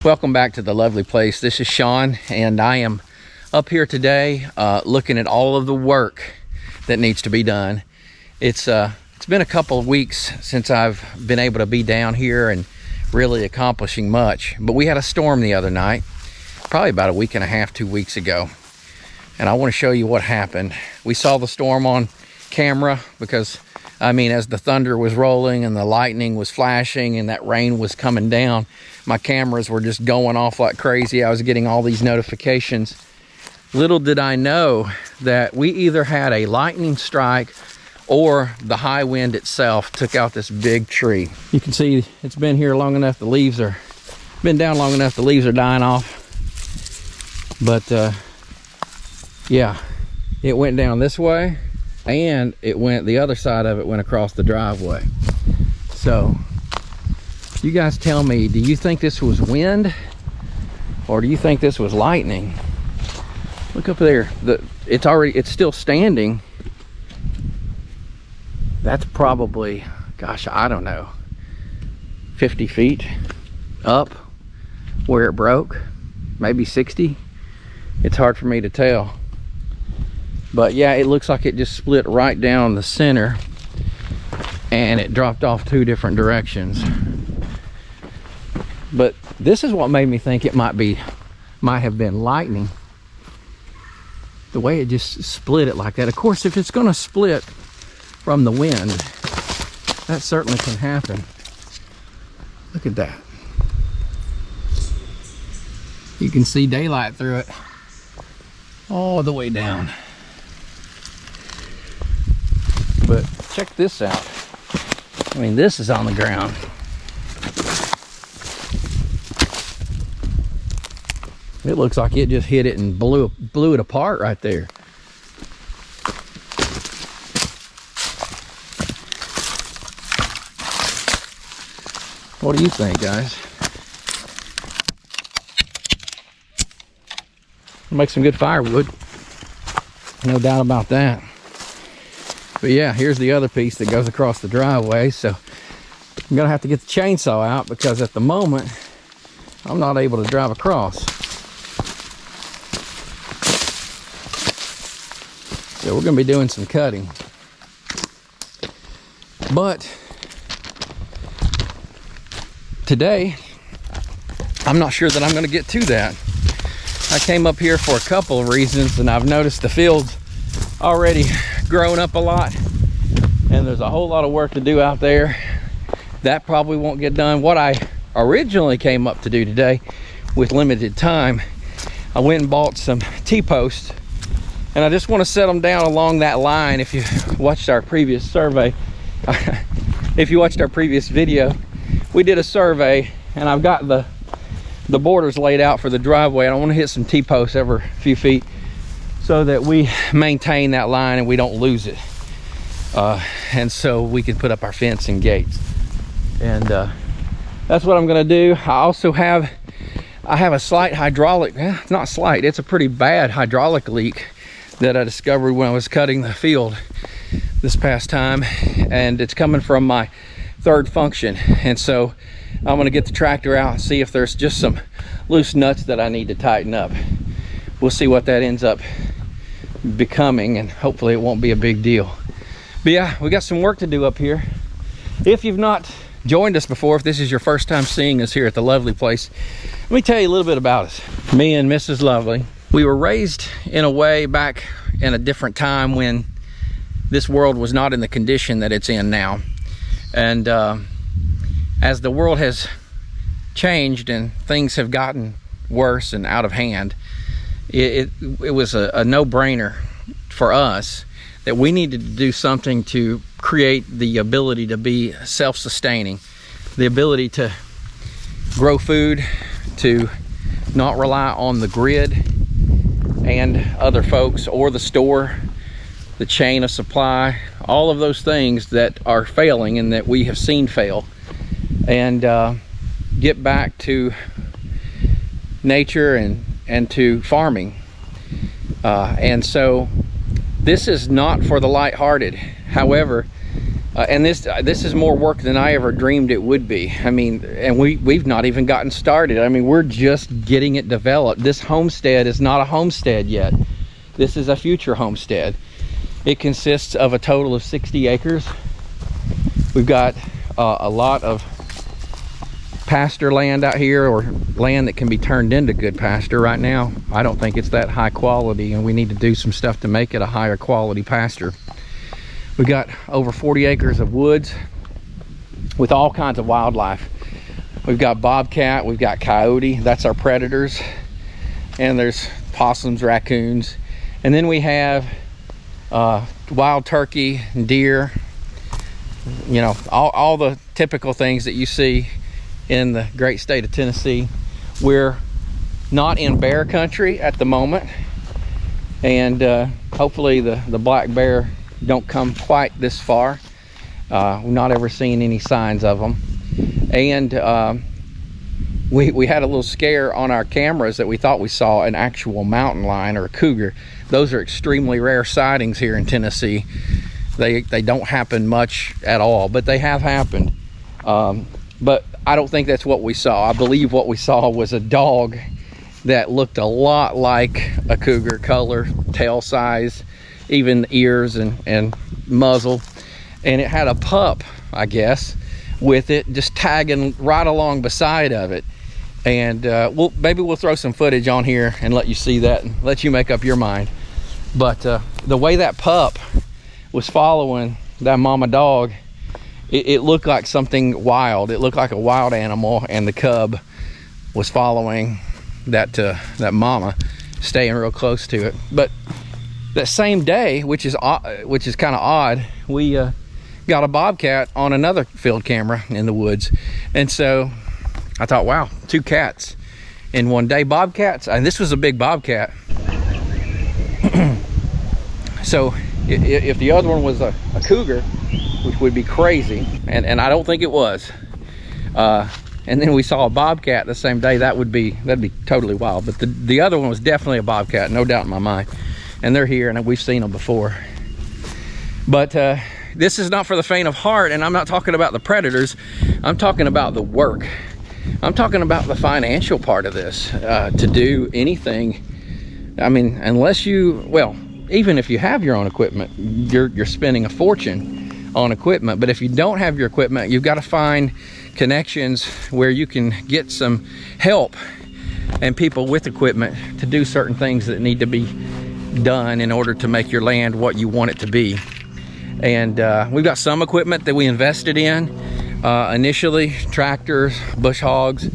Welcome back to the lovely place. This is Sean, and I am up here today looking at all of the work that needs to be done. It's been a couple of weeks since I've been able to be down here and really accomplishing much, but we had a storm the other night, probably about a week and a half, 2 weeks ago, and I want to show you what happened. We saw the storm on camera because, I mean, as the thunder was rolling and the lightning was flashing and that rain was coming down, my cameras were just going off like crazy. I was getting all these notifications. Little did I know that we either had a lightning strike or the high wind itself took out this big tree. You can see it's been here long enough, the leaves are been down long enough, the leaves are dying off. But yeah, it went down this way and it went, the other side of it went across the driveway. So you guys tell me, do you think this was wind or do you think this was lightning? Look up there, it's still standing. That's probably, gosh, I don't know, 50 feet up where it broke, maybe 60. It's hard for me to tell. But yeah, it looks like it just split right down the center and it dropped off 2 different directions. But this is what made me think it might have been lightning. The way it just split it like that. Of course, if it's gonna split from the wind, that certainly can happen. Look at that. You can see daylight through it all the way down. But check this out. I mean, this is on the ground. It looks like it just hit it and blew it apart right there. What do you think, guys? Make some good firewood. No doubt about that. But yeah, here's the other piece that goes across the driveway. So I'm gonna have to get the chainsaw out because at the moment, I'm not able to drive across. So we're gonna be doing some cutting. But today, I'm not sure that I'm gonna get to that. I came up here for a couple of reasons and I've noticed the field's already grown up a lot and there's a whole lot of work to do out there. That probably won't get done. What I originally came up to do today with limited time, I went and bought some T-posts and I just want to set them down along that line. If you watched our previous survey, if you watched our previous video, we did a survey and I've got the borders laid out for the driveway. I want to hit some T-posts every few feet so that we maintain that line and we don't lose it. And so we can put up our fence and gates. And that's what I'm gonna do. I have a slight hydraulic, not slight, it's a pretty bad hydraulic leak that I discovered when I was cutting the field this past time, and it's coming from my third function. And so I'm gonna get the tractor out and see if there's just some loose nuts that I need to tighten up. We'll see what that ends up becoming, and hopefully it won't be a big deal. But yeah, we got some work to do up here. If you've not joined us before, if this is your first time seeing us here at the lovely place, let me tell you a little bit about us. Me and Mrs. Lovely, we were raised in a way back in a different time when this world was not in the condition that it's in now. And as the world has changed and things have gotten worse and out of hand, it was a no-brainer for us that we needed to do something to create the ability to be self-sustaining, the ability to grow food, to not rely on the grid and other folks or the store, the chain of supply, all of those things that are failing and that we have seen fail, and get back to nature and to farming. And so this is not for the lighthearted. However, And this is more work than I ever dreamed it would be. I mean, and we've not even gotten started. I mean, we're just getting it developed. This homestead is not a homestead yet. This is a future homestead. It consists of a total of 60 acres. We've got a lot of pasture land out here, or land that can be turned into good pasture. Right now, I don't think it's that high quality, and we need to do some stuff to make it a higher quality pasture. We got over 40 acres of woods with all kinds of wildlife. We've got bobcat, we've got coyote, that's our predators, and there's possums, raccoons, and then we have wild turkey, deer, you know, all the typical things that you see in the great state of Tennessee. We're not in bear country at the moment, and hopefully the black bear don't come quite this far. We've not ever seen any signs of them, and we had a little scare on our cameras that we thought we saw an actual mountain lion or a cougar. Those are extremely rare sightings here in Tennessee. They don't happen much at all, but they have happened. But I don't think that's what we saw. I believe what we saw was a dog that looked a lot like a cougar, color, tail size, even ears and muzzle, and it had a pup, I guess, with it, just tagging right along beside of it. And maybe we'll throw some footage on here and let you see that and let you make up your mind. But the way that pup was following that mama dog, it looked like something wild. It looked like a wild animal, and the cub was following that mama, staying real close to it. But that same day, which is kind of odd, we got a bobcat on another field camera in the woods. And so I thought, wow, 2 cats in one day. Bobcats, and this was a big bobcat. So if the other one was a cougar, which would be crazy, and I don't think it was, and then we saw a bobcat the same day, that'd be totally wild. But the other one was definitely a bobcat, no doubt in my mind. And they're here, and we've seen them before. But this is not for the faint of heart, and I'm not talking about the predators. I'm talking about the work. I'm talking about the financial part of this. To do anything, I mean, unless you, well, even if you have your own equipment, you're spending a fortune on equipment. But if you don't have your equipment, you've got to find connections where you can get some help and people with equipment to do certain things that need to be done in order to make your land what you want it to be. And we've got some equipment that we invested in initially: tractors, bush hogs,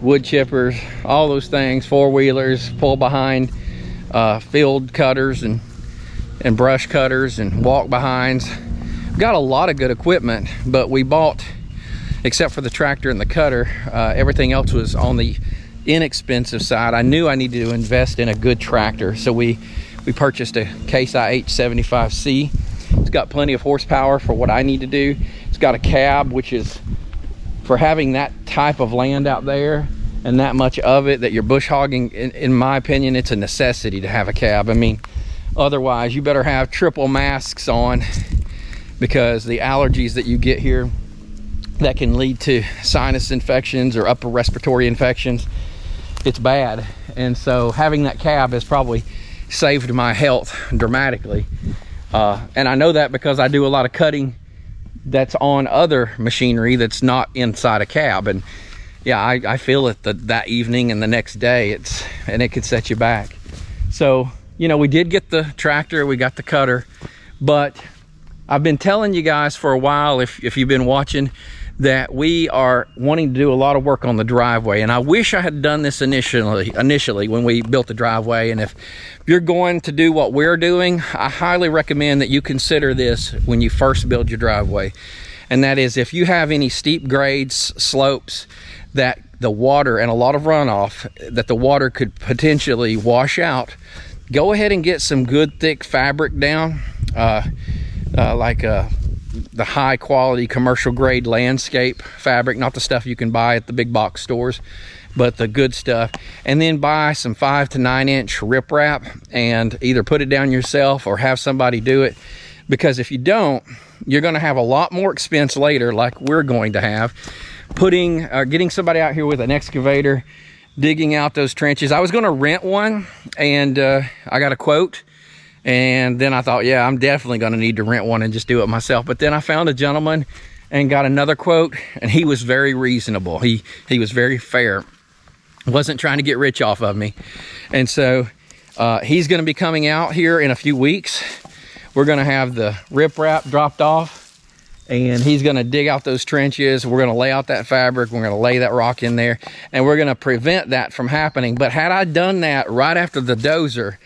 wood chippers, all those things, 4-wheelers, pull behind, field cutters and brush cutters and walk behinds. Got a lot of good equipment, but we bought, except for the tractor and the cutter, everything else was on the inexpensive side. I knew I needed to invest in a good tractor, so we purchased a Case IH 75C. It's got plenty of horsepower for what I need to do. It's got a cab, which is for having that type of land out there and that much of it that you're bush hogging. In my opinion, it's a necessity to have a cab. I mean, otherwise you better have triple masks on, because the allergies that you get here that can lead to sinus infections or upper respiratory infections, it's bad. And so having that cab has probably saved my health dramatically. And I know that because I do a lot of cutting that's on other machinery that's not inside a cab. And yeah, I feel it that evening and the next day, and it could set you back. So, you know, we did get the tractor, we got the cutter, but I've been telling you guys for a while, if you've been watching, that we are wanting to do a lot of work on the driveway. And I wish I had done this initially when we built the driveway. And if you're going to do what we're doing, I highly recommend that you consider this when you first build your driveway. And that is, if you have any steep grades, slopes, that the water and a lot of runoff, that the water could potentially wash out, go ahead and get some good thick fabric down, like the high quality commercial grade landscape fabric, not the stuff you can buy at the big box stores, but the good stuff. And then buy some 5 to 9 inch riprap and either put it down yourself or have somebody do it. Because if you don't, you're going to have a lot more expense later, like we're going to have, getting somebody out here with an excavator, digging out those trenches. I was going to rent one, and I got a quote, and then I thought, yeah, I'm definitely going to need to rent one and just do it myself. But then I found a gentleman and got another quote, and he was very reasonable. He was very fair. Wasn't trying to get rich off of me. And so he's going to be coming out here in a few weeks. We're going to have the riprap dropped off, and he's going to dig out those trenches. We're going to lay out that fabric. We're going to lay that rock in there, and we're going to prevent that from happening. But had I done that right after the dozer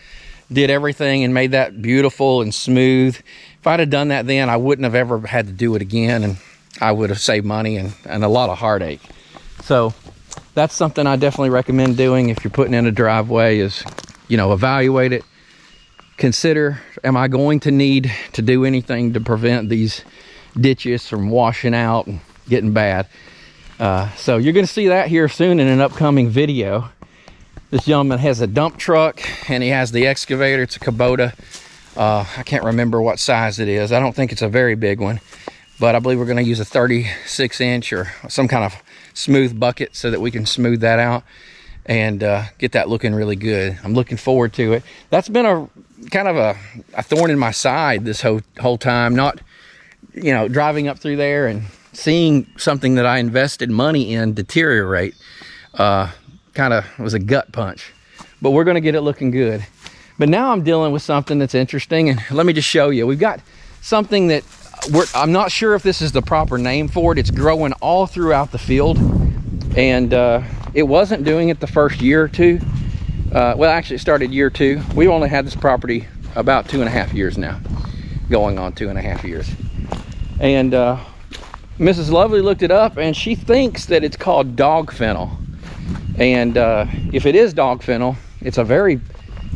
did everything and made that beautiful and smooth, if I'd have done that then, I wouldn't have ever had to do it again, and I would have saved money and a lot of heartache. So that's something I definitely recommend doing if you're putting in a driveway, is, you know, evaluate it. Consider, am I going to need to do anything to prevent these ditches from washing out and getting bad? So you're going to see that here soon in an upcoming video. This gentleman has a dump truck, and he has the excavator. It's a Kubota. I can't remember what size it is. I don't think it's a very big one, but I believe we're going to use a 36-inch or some kind of smooth bucket so that we can smooth that out and get that looking really good. I'm looking forward to it. That's been a kind of a thorn in my side this whole time, not, you know, driving up through there and seeing something that I invested money in deteriorate. Kind of was a gut punch, but we're going to get it looking good. But now I'm dealing with something that's interesting, and let me just show you. We've got something that I'm not sure if this is the proper name for it. It's growing all throughout the field, and it wasn't doing it the first year or two. Well, actually it started year 2. We've only had this property about 2.5 years now, going on 2.5 years. And Mrs. Lovely looked it up, and she thinks that it's called dog fennel. And if it is dog fennel, it's a very,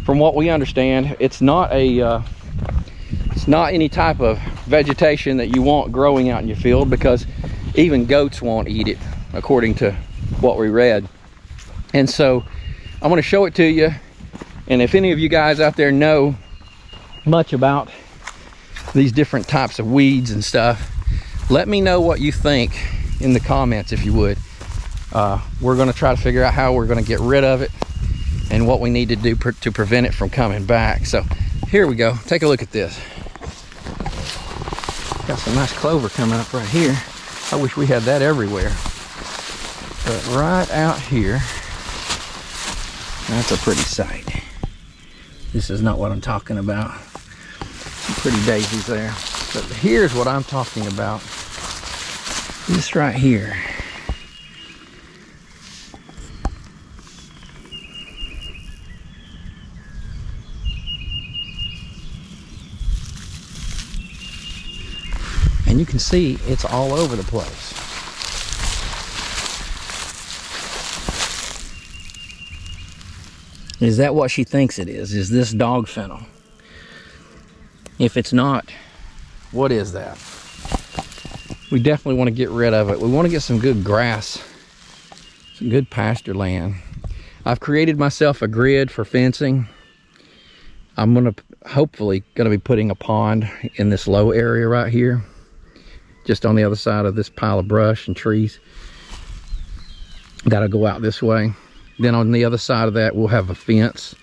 from what we understand, it's not any type of vegetation that you want growing out in your field, because even goats won't eat it, according to what we read. And so I'm going to show it to you, and if any of you guys out there know much about these different types of weeds and stuff, let me know what you think in the comments, if you would. We're going to try to figure out how we're going to get rid of it and what we need to do to prevent it from coming back. So here we go. Take a look at this. Got some nice clover coming up right here. I wish we had that everywhere. But right out here, that's a pretty sight. This is not what I'm talking about. Some pretty daisies there. But here's what I'm talking about. This right here. And you can see it's all over the place. Is that what she thinks it is? Is this dog fennel? If it's not, what is that? We definitely want to get rid of it. We want to get some good grass, some good pasture land. I've created myself a grid for fencing. I'm hopefully gonna be putting a pond in this low area right here, just on the other side of this pile of brush and trees. That'll go out this way. Then on the other side of that, we'll have a fence,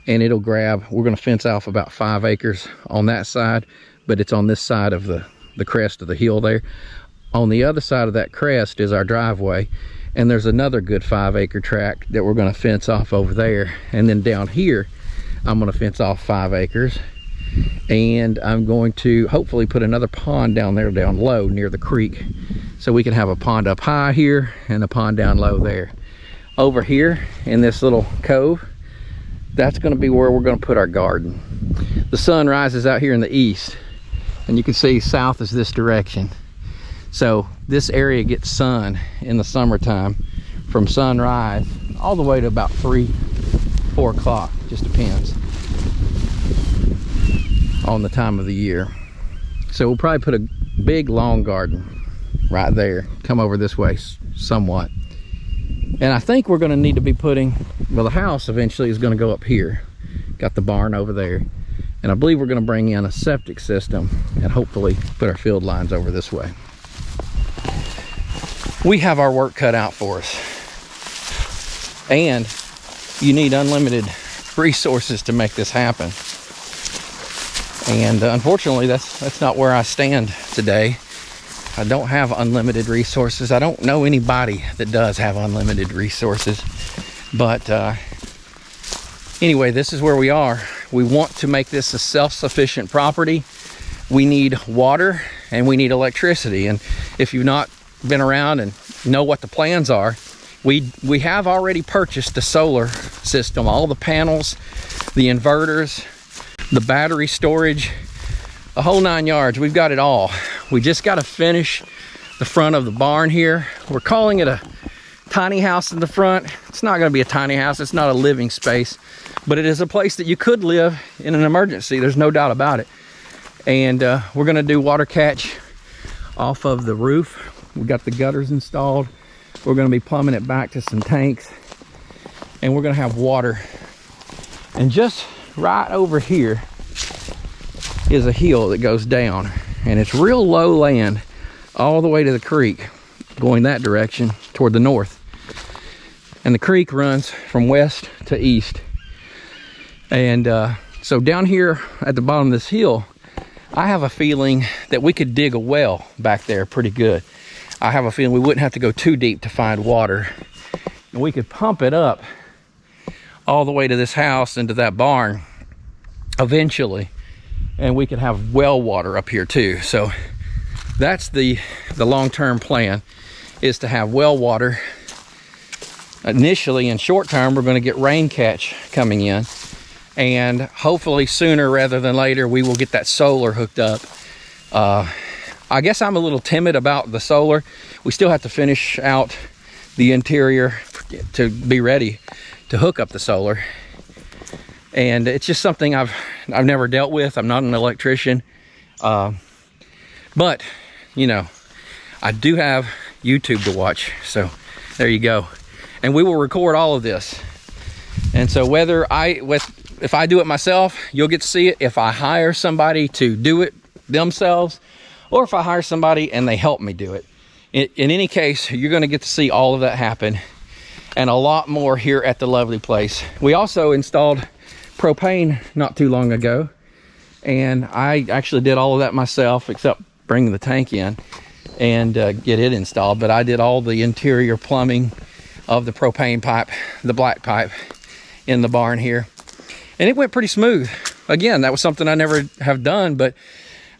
and it'll grab, we're gonna fence off about 5 acres on that side, but it's on this side of the crest of the hill there. On the other side of that crest is our driveway, and there's another good 5-acre tract that we're gonna fence off over there. And then down here, I'm gonna fence off 5 acres. And I'm going to hopefully put another pond down there, down low near the creek, so we can have a pond up high here and a pond down low there. Over here in this little cove, that's going to be where we're going to put our garden. The sun rises out here in the east, and you can see south is this direction. So this area gets sun in the summertime from sunrise all the way to about 3-4 o'clock, just depends on the time of the year. So we'll probably put a big long garden right there, come over this way somewhat. And I think we're going to need to be putting, well, the house eventually is going to go up here. Got the barn over there, And I believe we're going to bring in a septic system and hopefully put our field lines over this way. We have our work cut out for us. And you need unlimited resources to make this happen. And unfortunately, that's not where I stand today. I don't have unlimited resources. I don't know anybody that does have unlimited resources. But anyway, this is where we are. We want to make this a self-sufficient property. We need water and we need electricity. And if you've not been around and know what the plans are, we have already purchased the solar system, all the panels, the inverters, the battery storage, the whole 9 yards. We've got it all. We just got to finish the front of the barn here. We're calling it a tiny house in the front. It's not going to be a tiny house. It's not a living space, but it is a place that you could live in an emergency. There's no doubt about it. And we're going to do water catch off of the roof. We got the gutters installed. We're going to be plumbing it back to some tanks, and we're going to have water. And just right over here is a hill that goes down, and it's real low land all the way to the creek, going that direction toward the north. And the creek runs from west to east. And so down here at the bottom of this hill, I have a feeling that we could dig a well back there pretty good. I have a feeling we wouldn't have to go too deep to find water. And we could pump it up all the way to this house into that barn eventually. And we could have well water up here too. So that's the long-term plan, is to have well water. Initially, in short term, we're going to get rain catch coming in. And hopefully sooner rather than later, we will get that solar hooked up. I guess I'm a little timid about the solar. We still have to finish out the interior to be ready to hook up the solar. And it's just something I've never dealt with. I'm not an electrician. But, you know, I do have YouTube to watch. So there you go. And we will record all of this. And so if I do it myself, you'll get to see it. If I hire somebody to do it themselves, or if I hire somebody and they help me do it. In any case, you're going to get to see all of that happen, and a lot more here at the lovely place. We also installed propane not too long ago, and I actually did all of that myself, except bring the tank in and get it installed. But I did all the interior plumbing of the propane pipe, the black pipe in the barn here, and it went pretty smooth. Again, that was something I never have done, but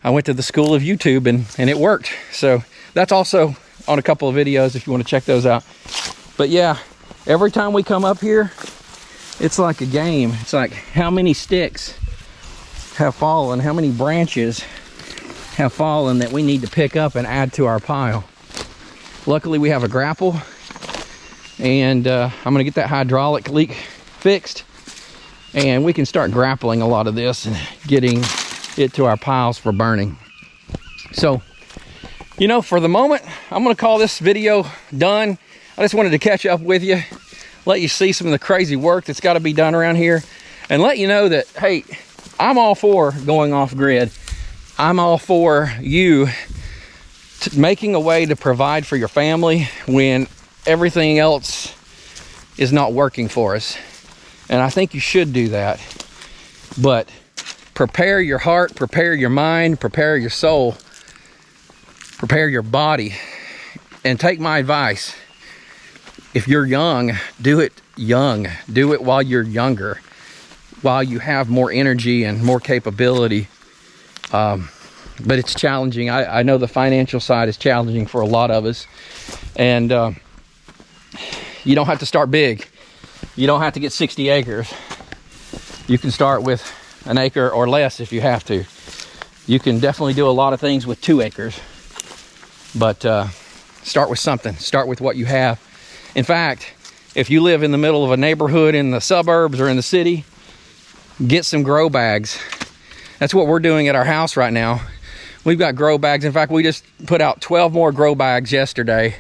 I went to the school of YouTube and it worked. So that's also on a couple of videos if you want to check those out. But yeah, every time we come up here, it's like a game. It's like how many sticks have fallen, how many branches have fallen that we need to pick up and add to our pile. Luckily we have a grapple, and I'm gonna get that hydraulic leak fixed, and we can start grappling a lot of this and getting it to our piles for burning. So, you know, for the moment, I'm gonna call this video done. I just wanted to catch up with you, let you see some of the crazy work that's got to be done around here, and let you know that, hey, I'm all for going off grid. I'm all for you making a way to provide for your family when everything else is not working for us. And I think you should do that. But prepare your heart, prepare your mind, prepare your soul, prepare your body, and take my advice. If you're young, do it young. Do it while you're younger, while you have more energy and more capability. But it's challenging. I know the financial side is challenging for a lot of us. And you don't have to start big. You don't have to get 60 acres. You can start with an acre or less if you have to. You can definitely do a lot of things with 2 acres. But start with something. Start with what you have. In fact, if you live in the middle of a neighborhood in the suburbs or in the city, get some grow bags. That's what we're doing at our house right now. We've got grow bags. In fact, we just put out 12 more grow bags yesterday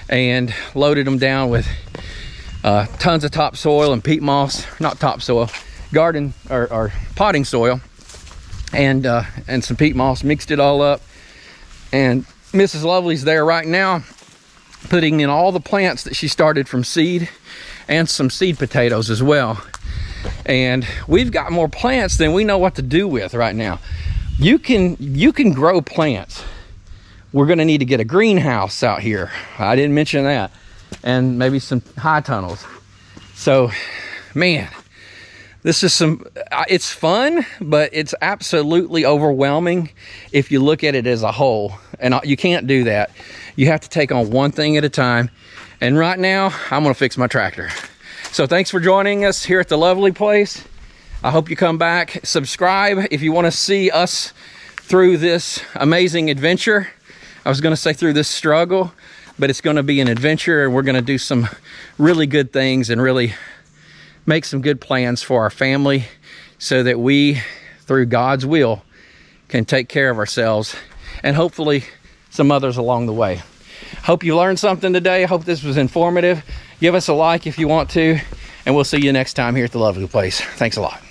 and loaded them down with tons of topsoil and peat moss. Not topsoil, garden or potting soil. and some peat moss, mixed it all up. And Mrs. Lovely's there right now putting in all the plants that she started from seed, and some seed potatoes as well. And we've got more plants than we know what to do with right now. You can grow plants. We're gonna need to get a greenhouse out here. I didn't mention that. And maybe some high tunnels. So, man, this is it's fun, but it's absolutely overwhelming if you look at it as a whole. And you can't do that. You have to take on one thing at a time. And right now, I'm gonna fix my tractor. So thanks for joining us here at the lovely place. I hope you come back. Subscribe if you wanna see us through this amazing adventure. I was gonna say through this struggle, but it's gonna be an adventure, and we're gonna do some really good things and really make some good plans for our family so that we, through God's will, can take care of ourselves and hopefully some others along the way. Hope you learned something today. I hope this was informative. Give us a like if you want to, and we'll see you next time here at the lovely place. Thanks a lot.